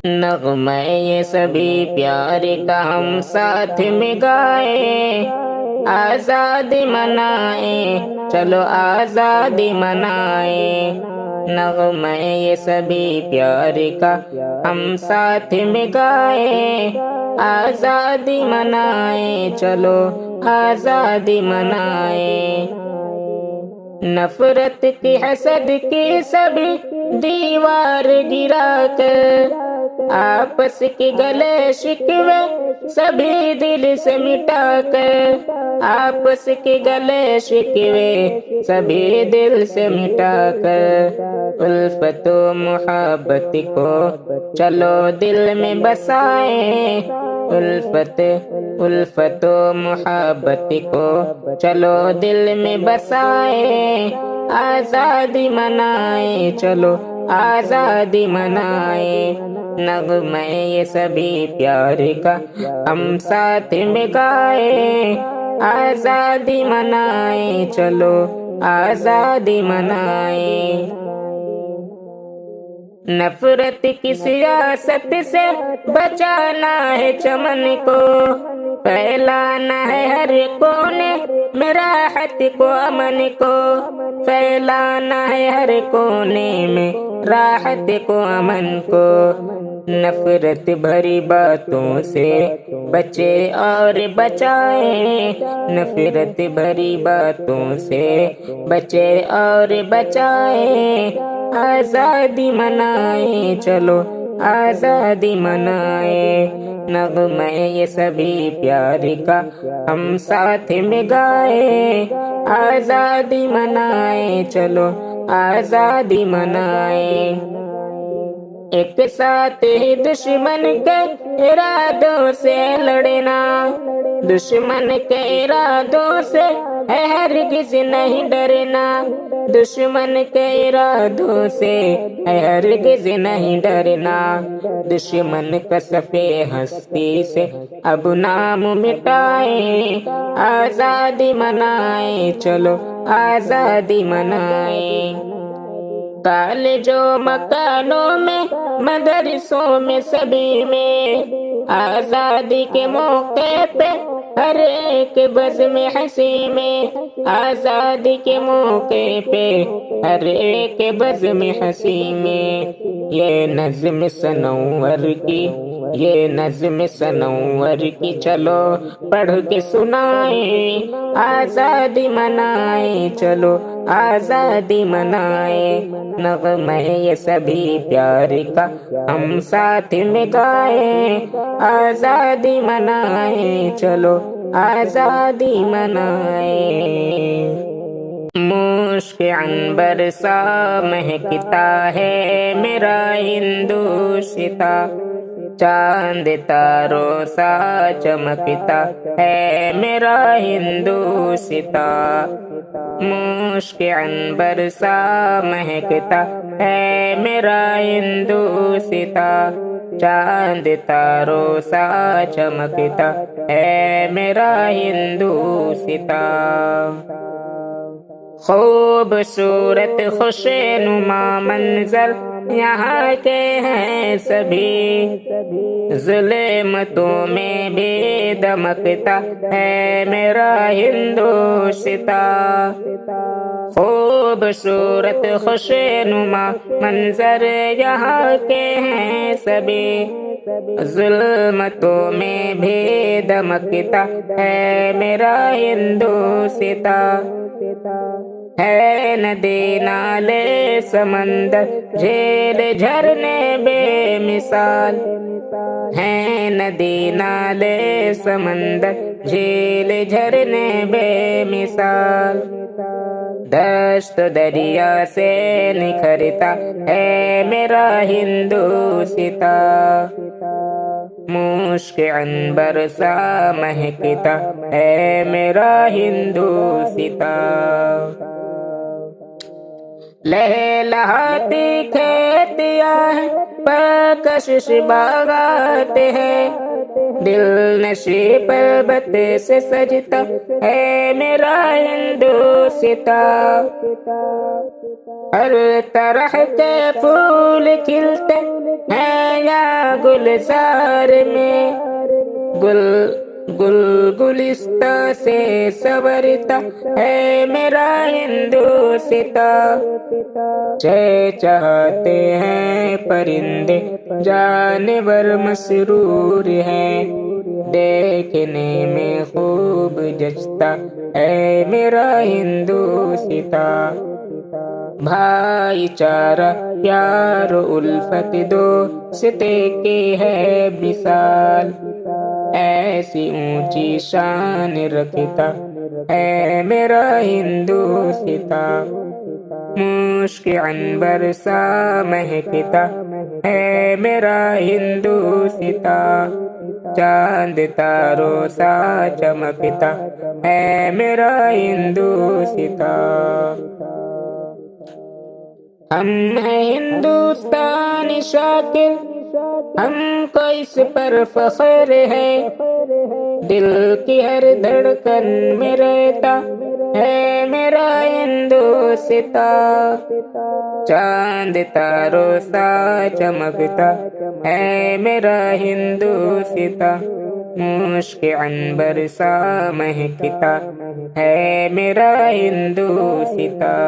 نغمہ یہ سبھی پیار کا ہم ساتھ میں گائیں، آزادی منائیں، چلو آزادی منائیں۔ نغمہ یہ سبھی پیار کا ہم ساتھ میں گائیں، آزادی منائیں، چلو آزادی منائیں۔ نفرت کی حسد کی سبھی دیوار گرا کر، آپس کے گلے شکوے سبھی دل سے مٹا کر، آپس کے گلے شکوے سبھی دل سے مٹا کر، الفت و محبت کو چلو دل میں بسائیں، الفت و محبت کو چلو دل میں بسائیں، آزادی منائیں، چلو آزادی منائیں۔ نغمہ یہ سبھی پیار کا ہم ساتھ میں گائیں، آزادی منائیں، چلو آزادی منائیں۔ نفرت کی سیاست سے بچانا ہے چمن کو، پھیلانا ہے ہر کونے میں راحت کو امن کو، پھیلانا ہے ہر کونے میں راحت کو امن کو۔ نفرت بھری باتوں سے بچے اور بچائیں، نفرت بھری باتوں سے بچے اور بچائیں، آزادی منائیں، چلو آزادی منائیں۔ نغمہ یہ سبھی پیار کا ہم ساتھ میں گائیں، آزادی منائیں، چلو آزادی منائیں۔ ایک ساتھ ہی دشمن کے ارادوں سے لڑنا، دشمن کے ارادوں سے ہے ہرگز نہیں ڈرنا، دشمن کے ارادوں سے ہے ہرگز نہیں ڈرنا۔ دشمن کا صفِ ہستی سے اب نام مٹائیں، آزادی منائیں، چلو آزادی منائیں۔ کالجوں مکانوں میں مدرسوں میں سبھی میں، آزادی کے موقع پہ ہر ایک بزم ہنسی میں، آزادی کے موقع پہ ہر ایک بزم ہنسی میں، یہ نظم سنور کی، یہ نظم سنور کی چلو پڑھ کے سنائیں، آزادی منائیں، چلو آزادی منائیں۔ نغمہ یہ سبھی پیار کا ہم ساتھ میں گائیں، آزادی منائیں، چلو آزادی منائیں۔ مشک عنبر سا مہکتا ہے میرا ہندوستاں، چاند تاروں سا چمکتا ہے میرا ہندوستاں، مشک عنبر سا مہکتا ہے میرا ہندوستاں، چاند تاروں سا چمکتا ہے میرا ہندوستاں۔ خوبصورت خوش نما منظر یہاں کے ہیں سبھی، ظلمتوں میں بھی دمکتا ہے میرا ہندوستاں، خوبصورت خوش نما منظر یہاں کے ہیں سبھی، ظلمتوں میں بھی دمکتا ہے میرا ہندوستاں۔ ہے ندی نالے سمندر جھیل جھرنے بے مثال، ہے ندی نالے سمندر جھیل جھرنے بے مثال، دشت دریا سے نکھرتا ہے میرا ہندوستاں، مشک عنبر سا مہکتا ہے میرا ہندوستاں۔ لہلہاتی کھیتیاں ہیں پرکشش باغات ہیں، دل نشی پربت سے سجتا ہے میرا ہندوستاں، ہر طرح کے پھول کھلتے ہیں یا گلزار میں، گل گلستہ سے سنورتا ہے میرا ہندوستاں، چہچہاتے ہیں پرندے جانور مسرور ہیں، دیکھنے میں خوب جچتا ہے میرا ہندوستاں، بھائی چارہ پیار الفت دوستے کی ہے مثال، ایسی اونچی شان رکھتا ہے میرا ہندوستاں، مشک عنبر سا مہکتا ہے میرا ہندوستاں، چاند تاروں سا چمکتا ہے میرا ہندوستاں، ہم ہیں ہندوستانی شاکر، ہم کو اس پر فخر ہے، دل کی ہر دھڑکن میں رہتا ہے میرا ہندوستاں، چاند تاروں سا چمکتا ہے میرا ہندوستاں، مشک عنبر سا مہکتا ہے میرا ہندوستاں۔